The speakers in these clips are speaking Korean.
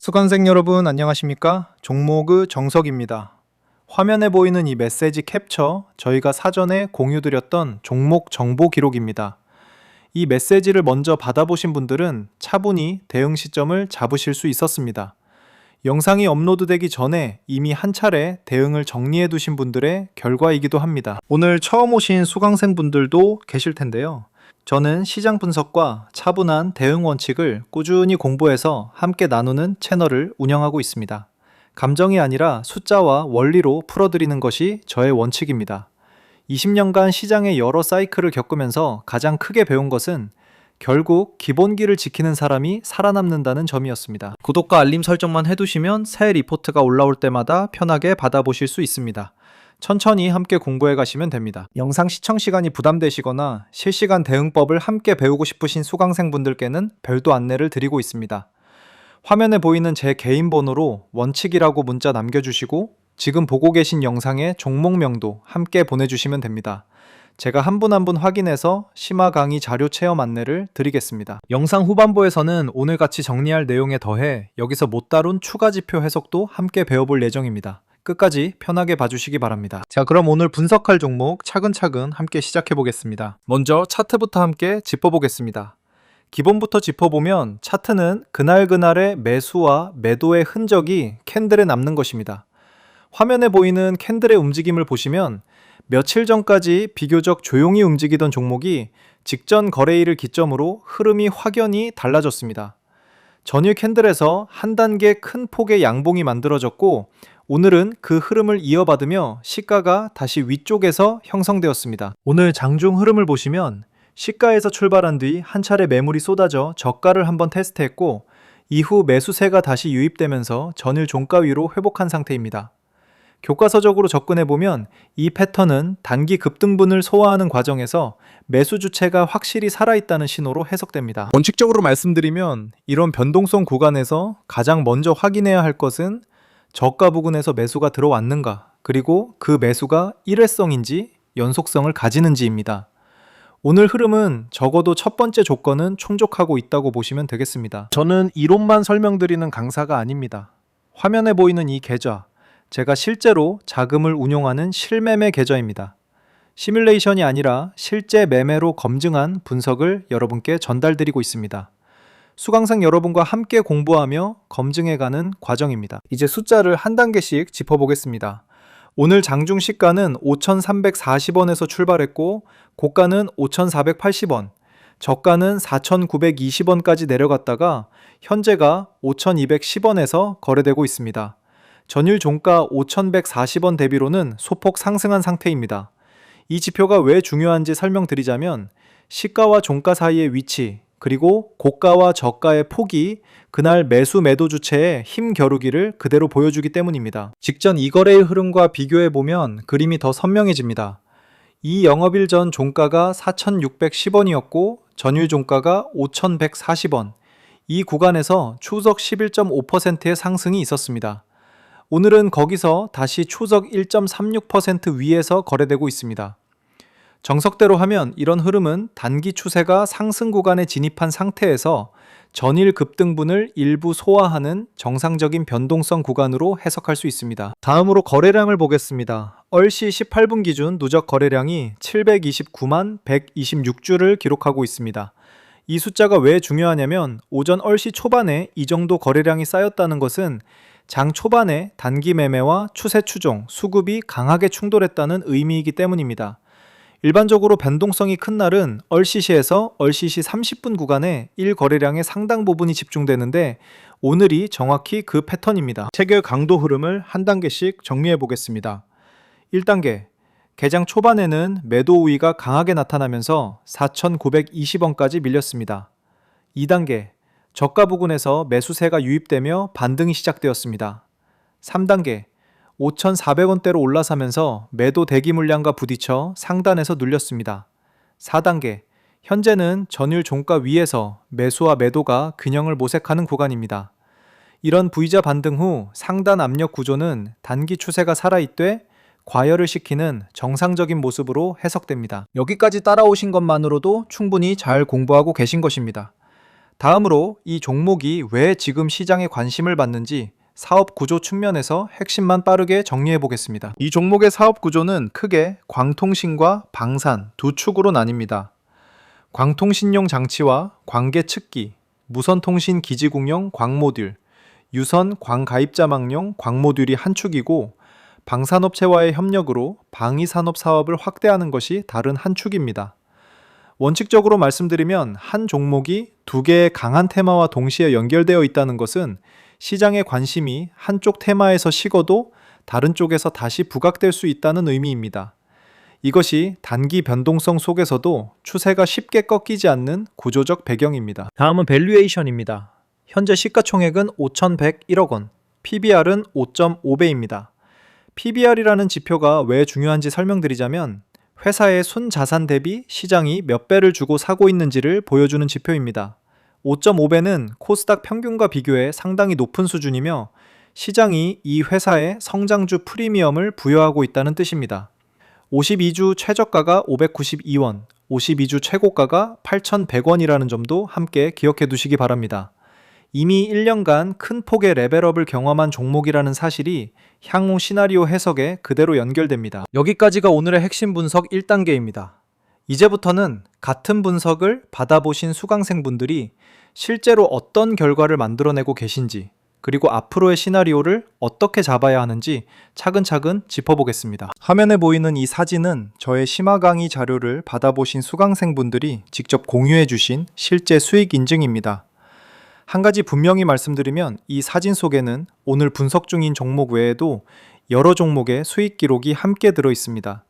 수강생 여러분 안녕하십니까? 종목의 정석입니다. 화면에 보이는 이 메시지 캡처, 저희가 사전에 공유드렸던 종목 정보 기록입니다. 이 메시지를 먼저 받아보신 분들은 차분히 대응 시점을 잡으실 수 있었습니다. 영상이 업로드되기 전에 이미 한 차례 대응을 정리해 두신 분들의 결과이기도 합니다. 오늘 처음 오신 수강생 분들도 계실 텐데요. 저는 시장 분석과 차분한 대응 원칙을 꾸준히 공부해서 함께 나누는 채널을 운영하고 있습니다. 감정이 아니라 숫자와 원리로 풀어드리는 것이 저의 원칙입니다. 20년간 시장의 여러 사이클을 겪으면서 가장 크게 배운 것은 결국 기본기를 지키는 사람이 살아남는다는 점이었습니다. 구독과 알림 설정만 해두시면 새 리포트가 올라올 때마다 편하게 받아보실 수 있습니다. 천천히 함께 공부해 가시면 됩니다. 영상 시청 시간이 부담되시거나 실시간 대응법을 함께 배우고 싶으신 수강생분들께는 별도 안내를 드리고 있습니다. 화면에 보이는 제 개인 번호로 원칙이라고 문자 남겨주시고 지금 보고 계신 영상의 종목명도 함께 보내주시면 됩니다. 제가 한 분 한 분 확인해서 심화 강의 자료 체험 안내를 드리겠습니다. 영상 후반부에서는 오늘 같이 정리할 내용에 더해 여기서 못 다룬 추가 지표 해석도 함께 배워볼 예정입니다. 끝까지 편하게 봐주시기 바랍니다. 자, 그럼 오늘 분석할 종목 차근차근 함께 시작해 보겠습니다. 먼저 차트부터 함께 짚어보겠습니다. 기본부터 짚어보면 차트는 그날그날의 매수와 매도의 흔적이 캔들에 남는 것입니다. 화면에 보이는 캔들의 움직임을 보시면 며칠 전까지 비교적 조용히 움직이던 종목이 직전 거래일을 기점으로 흐름이 확연히 달라졌습니다. 전일 캔들에서 한 단계 큰 폭의 양봉이 만들어졌고 오늘은 그 흐름을 이어받으며 시가가 다시 위쪽에서 형성되었습니다. 오늘 장중 흐름을 보시면 시가에서 출발한 뒤 한 차례 매물이 쏟아져 저가를 한번 테스트했고 이후 매수세가 다시 유입되면서 전일 종가 위로 회복한 상태입니다. 교과서적으로 접근해보면 이 패턴은 단기 급등분을 소화하는 과정에서 매수 주체가 확실히 살아있다는 신호로 해석됩니다. 원칙적으로 말씀드리면 이런 변동성 구간에서 가장 먼저 확인해야 할 것은 저가 부근에서 매수가 들어왔는가, 그리고 그 매수가 일회성인지 연속성을 가지는지입니다. 오늘 흐름은 적어도 첫 번째 조건은 충족하고 있다고 보시면 되겠습니다. 저는 이론만 설명드리는 강사가 아닙니다. 화면에 보이는 이 계좌, 제가 실제로 자금을 운용하는 실매매 계좌입니다. 시뮬레이션이 아니라 실제 매매로 검증한 분석을 여러분께 전달드리고 있습니다. 수강생 여러분과 함께 공부하며 검증해가는 과정입니다. 이제 숫자를 한 단계씩 짚어보겠습니다. 오늘 장중 시가는 5,340원에서 출발했고 고가는 5,480원, 저가는 4,920원까지 내려갔다가 현재가 5,210원에서 거래되고 있습니다. 전일 종가 5,140원 대비로는 소폭 상승한 상태입니다. 이 지표가 왜 중요한지 설명드리자면 시가와 종가 사이의 위치, 그리고 고가와 저가의 폭이 그날 매수 매도 주체의 힘 겨루기를 그대로 보여주기 때문입니다. 직전 이 거래일 흐름과 비교해보면 그림이 더 선명해집니다. 이 영업일 전 종가가 4,610원이었고 전일 종가가 5,140원, 이 구간에서 추석 11.5%의 상승이 있었습니다. 오늘은 거기서 다시 추석 1.36% 위에서 거래되고 있습니다. 정석대로 하면 이런 흐름은 단기 추세가 상승 구간에 진입한 상태에서 전일 급등분을 일부 소화하는 정상적인 변동성 구간으로 해석할 수 있습니다. 다음으로 거래량을 보겠습니다. 얼시 18분 기준 누적 거래량이 729만 126주를 기록하고 있습니다. 이 숫자가 왜 중요하냐면 오전 얼시 초반에 이 정도 거래량이 쌓였다는 것은 장 초반에 단기 매매와 추세 추종, 수급이 강하게 충돌했다는 의미이기 때문입니다. 일반적으로 변동성이 큰 날은 얼시시에서 얼시시 30분 구간에 1거래량의 상당 부분이 집중되는데 오늘이 정확히 그 패턴입니다. 체결 강도 흐름을 한 단계씩 정리해 보겠습니다. 1단계, 개장 초반에는 매도 우위가 강하게 나타나면서 4,920원까지 밀렸습니다. 2단계, 저가 부근에서 매수세가 유입되며 반등이 시작되었습니다. 3단계, 5,400원대로 올라서면서 매도 대기 물량과 부딪혀 상단에서 눌렸습니다. 4단계, 현재는 전일 종가 위에서 매수와 매도가 균형을 모색하는 구간입니다. 이런 V자 반등 후 상단 압력 구조는 단기 추세가 살아있되 과열을 시키는 정상적인 모습으로 해석됩니다. 여기까지 따라오신 것만으로도 충분히 잘 공부하고 계신 것입니다. 다음으로 이 종목이 왜 지금 시장에 관심을 받는지 사업 구조 측면에서 핵심만 빠르게 정리해 보겠습니다. 이 종목의 사업 구조는 크게 광통신과 방산 두 축으로 나뉩니다. 광통신용 장치와 광계 측기, 무선통신 기지국용 광모듈, 유선 광가입자망용 광모듈이 한 축이고, 방산업체와의 협력으로 방위산업 사업을 확대하는 것이 다른 한 축입니다. 원칙적으로 말씀드리면 한 종목이 두 개의 강한 테마와 동시에 연결되어 있다는 것은 시장의 관심이 한쪽 테마에서 식어도 다른 쪽에서 다시 부각될 수 있다는 의미입니다. 이것이 단기 변동성 속에서도 추세가 쉽게 꺾이지 않는 구조적 배경입니다. 다음은 밸류에이션입니다. 현재 시가총액은 5,101억 원, PBR은 5.5배입니다. PBR이라는 지표가 왜 중요한지 설명드리자면 회사의 순자산 대비 시장이 몇 배를 주고 사고 있는지를 보여주는 지표입니다. 5.5배는 코스닥 평균과 비교해 상당히 높은 수준이며 시장이 이 회사의 성장주 프리미엄을 부여하고 있다는 뜻입니다. 52주 최저가가 592원, 52주 최고가가 8,100원이라는 점도 함께 기억해 두시기 바랍니다. 이미 1년간 큰 폭의 레벨업을 경험한 종목이라는 사실이 향후 시나리오 해석에 그대로 연결됩니다. 여기까지가 오늘의 핵심 분석 1단계입니다. 이제부터는 같은 분석을 받아보신 수강생분들이 실제로 어떤 결과를 만들어내고 계신지, 그리고 앞으로의 시나리오를 어떻게 잡아야 하는지 차근차근 짚어보겠습니다. 화면에 보이는 이 사진은 저의 심화 강의 자료를 받아보신 수강생분들이 직접 공유해 주신 실제 수익 인증입니다. 한 가지 분명히 말씀드리면 이 사진 속에는 오늘 분석 중인 종목 외에도 여러 종목의 수익 기록이 함께 들어 있습니다.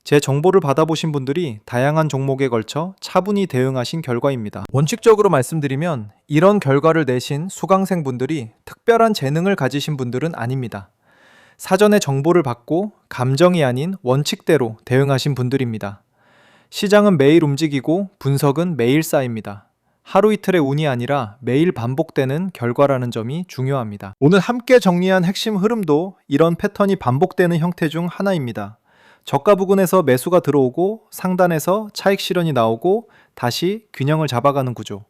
제 정보를 받아보신 분들이 다양한 종목에 걸쳐 차분히 대응하신 결과입니다. 원칙적으로 말씀드리면 이런 결과를 내신 수강생분들이 특별한 재능을 가지신 분들은 아닙니다. 사전에 정보를 받고 감정이 아닌 원칙대로 대응하신 분들입니다. 시장은 매일 움직이고 분석은 매일 쌓입니다. 하루 이틀의 운이 아니라 매일 반복되는 결과라는 점이 중요합니다. 오늘 함께 정리한 핵심 흐름도 이런 패턴이 반복되는 형태 중 하나입니다. 저가 부근에서 매수가 들어오고 상단에서 차익 실현이 나오고 다시 균형을 잡아가는 구조.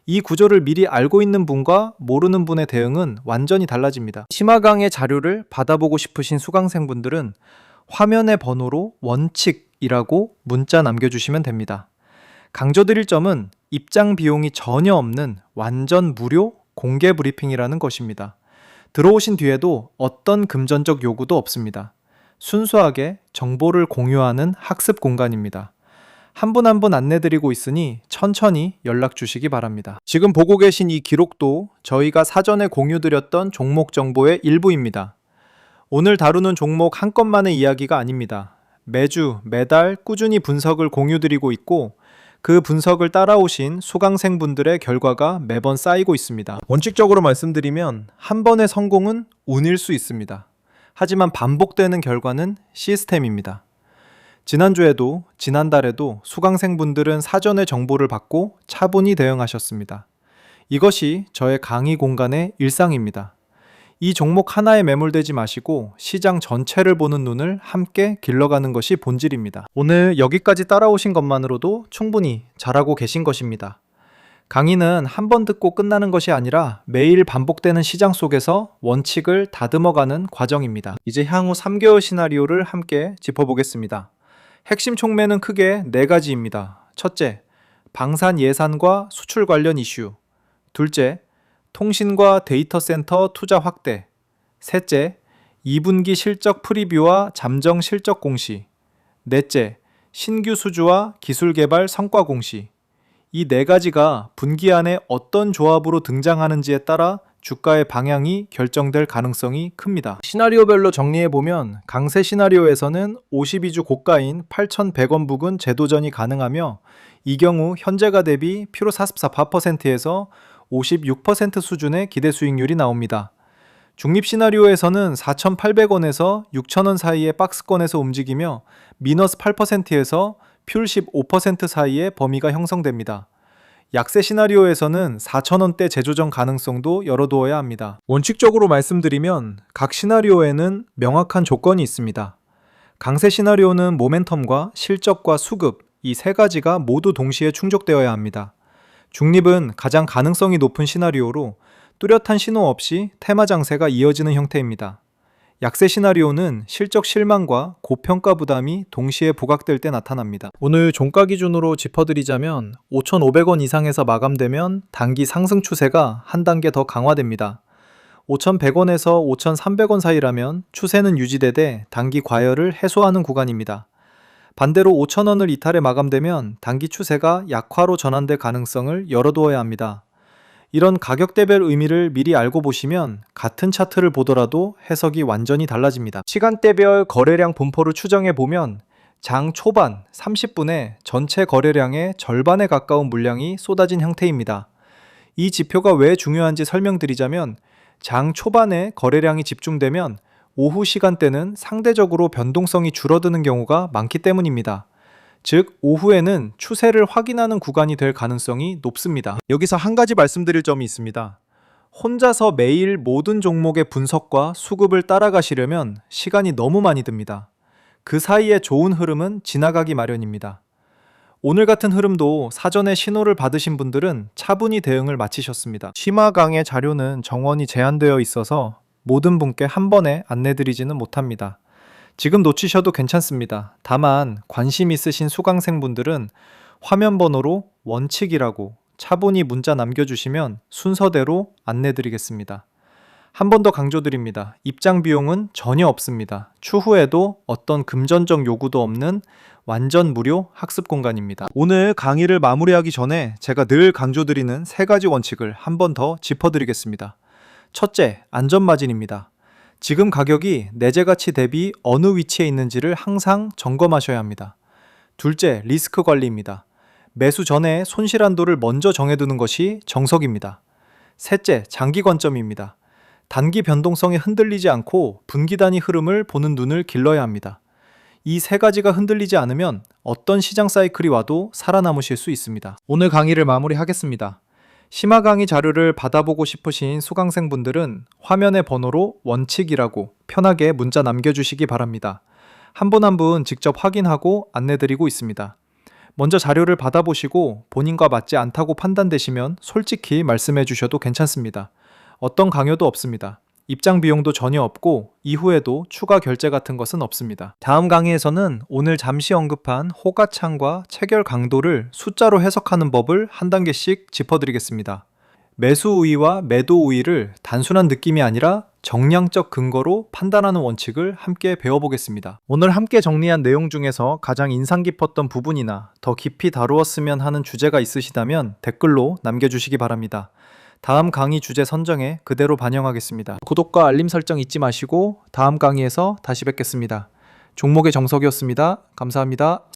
이 구조를 미리 알고 있는 분과 모르는 분의 대응은 완전히 달라집니다. 심화 강의 자료를 받아보고 싶으신 수강생분들은 화면의 번호로 원칙이라고 문자 남겨주시면 됩니다. 강조드릴 점은 입장 비용이 전혀 없는 완전 무료 공개 브리핑이라는 것입니다. 들어오신 뒤에도 어떤 금전적 요구도 없습니다. 순수하게 정보를 공유하는 학습 공간입니다. 한 분 한 분 안내드리고 있으니 천천히 연락 주시기 바랍니다. 지금 보고 계신 이 기록도 저희가 사전에 공유드렸던 종목 정보의 일부입니다. 오늘 다루는 종목 한 건만의 이야기가 아닙니다. 매주, 매달 꾸준히 분석을 공유드리고 있고 그 분석을 따라오신 수강생분들의 결과가 매번 쌓이고 있습니다. 원칙적으로 말씀드리면 한 번의 성공은 운일 수 있습니다. 하지만 반복되는 결과는 시스템입니다. 지난주에도 지난달에도 수강생분들은 사전에 정보를 받고 차분히 대응하셨습니다. 이것이 저의 강의 공간의 일상입니다. 이 종목 하나에 매몰되지 마시고 시장 전체를 보는 눈을 함께 길러가는 것이 본질입니다. 오늘 여기까지 따라오신 것만으로도 충분히 잘하고 계신 것입니다. 강의는 한 번 듣고 끝나는 것이 아니라 매일 반복되는 시장 속에서 원칙을 다듬어가는 과정입니다. 이제 향후 3개월 시나리오를 함께 짚어보겠습니다. 핵심 촉매는 크게 4가지입니다. 첫째, 방산 예산과 수출 관련 이슈. 둘째, 통신과 데이터 센터 투자 확대. 셋째, 2분기 실적 프리뷰와 잠정 실적 공시. 넷째, 신규 수주와 기술 개발 성과 공시. 이 4가지가 분기 안에 어떤 조합으로 등장하는지에 따라 주가의 방향이 결정될 가능성이 큽니다. 시나리오별로 정리해보면 강세 시나리오에서는 52주 고가인 8,100원 부근 재도전이 가능하며 이 경우 현재가 대비 피로 44%에서 56% 수준의 기대 수익률이 나옵니다. 중립 시나리오에서는 4,800원에서 6,000원 사이의 박스권에서 움직이며 미너스 8%에서 퓨 15% 사이의 범위가 형성됩니다. 약세 시나리오에서는 4,000원대 재조정 가능성도 열어두어야 합니다. 원칙적으로 말씀드리면 각 시나리오에는 명확한 조건이 있습니다. 강세 시나리오는 모멘텀과 실적과 수급 이 3가지가 모두 동시에 충족되어야 합니다. 중립은 가장 가능성이 높은 시나리오로 뚜렷한 신호 없이 테마 장세가 이어지는 형태입니다. 약세 시나리오는 실적 실망과 고평가 부담이 동시에 부각될 때 나타납니다. 오늘 종가 기준으로 짚어드리자면 5,500원 이상에서 마감되면 단기 상승 추세가 한 단계 더 강화됩니다. 5,100원에서 5,300원 사이라면 추세는 유지되되 단기 과열을 해소하는 구간입니다. 반대로 5,000원을 이탈해 마감되면 단기 추세가 약화로 전환될 가능성을 열어두어야 합니다. 이런 가격대별 의미를 미리 알고 보시면 같은 차트를 보더라도 해석이 완전히 달라집니다. 시간대별 거래량 분포를 추정해 보면 장 초반 30분에 전체 거래량의 절반에 가까운 물량이 쏟아진 형태입니다. 이 지표가 왜 중요한지 설명드리자면 장 초반에 거래량이 집중되면 오후 시간대는 상대적으로 변동성이 줄어드는 경우가 많기 때문입니다. 즉, 오후에는 추세를 확인하는 구간이 될 가능성이 높습니다. 여기서 한 가지 말씀드릴 점이 있습니다. 혼자서 매일 모든 종목의 분석과 수급을 따라가시려면 시간이 너무 많이 듭니다. 그 사이에 좋은 흐름은 지나가기 마련입니다. 오늘 같은 흐름도 사전에 신호를 받으신 분들은 차분히 대응을 마치셨습니다. 심화강의 자료는 정원이 제한되어 있어서 모든 분께 한 번에 안내드리지는 못합니다. 지금 놓치셔도 괜찮습니다. 다만 관심 있으신 수강생분들은 화면 번호로 원칙이라고 차분히 문자 남겨주시면 순서대로 안내드리겠습니다. 한 번 더 강조드립니다. 입장 비용은 전혀 없습니다. 추후에도 어떤 금전적 요구도 없는 완전 무료 학습 공간입니다. 오늘 강의를 마무리하기 전에 제가 늘 강조드리는 세 가지 원칙을 한 번 더 짚어드리겠습니다. 첫째, 안전마진입니다. 지금 가격이 내재 가치 대비 어느 위치에 있는지를 항상 점검하셔야 합니다. 둘째, 리스크 관리입니다. 매수 전에 손실 한도를 먼저 정해두는 것이 정석입니다. 셋째, 장기 관점입니다. 단기 변동성에 흔들리지 않고 분기 단위 흐름을 보는 눈을 길러야 합니다. 이 세 가지가 흔들리지 않으면 어떤 시장 사이클이 와도 살아남으실 수 있습니다. 오늘 강의를 마무리하겠습니다. 심화 강의 자료를 받아보고 싶으신 수강생분들은 화면의 번호로 원칙이라고 편하게 문자 남겨주시기 바랍니다. 한 분 한 분 직접 확인하고 안내드리고 있습니다. 먼저 자료를 받아보시고 본인과 맞지 않다고 판단되시면 솔직히 말씀해 주셔도 괜찮습니다. 어떤 강요도 없습니다. 입장 비용도 전혀 없고 이후에도 추가 결제 같은 것은 없습니다. 다음 강의에서는 오늘 잠시 언급한 호가창과 체결 강도를 숫자로 해석하는 법을 한 단계씩 짚어드리겠습니다. 매수 우위와 매도 우위를 단순한 느낌이 아니라 정량적 근거로 판단하는 원칙을 함께 배워보겠습니다. 오늘 함께 정리한 내용 중에서 가장 인상 깊었던 부분이나 더 깊이 다루었으면 하는 주제가 있으시다면 댓글로 남겨주시기 바랍니다. 다음 강의 주제 선정에 그대로 반영하겠습니다. 구독과 알림 설정 잊지 마시고 다음 강의에서 다시 뵙겠습니다. 종목의 정석이었습니다. 감사합니다.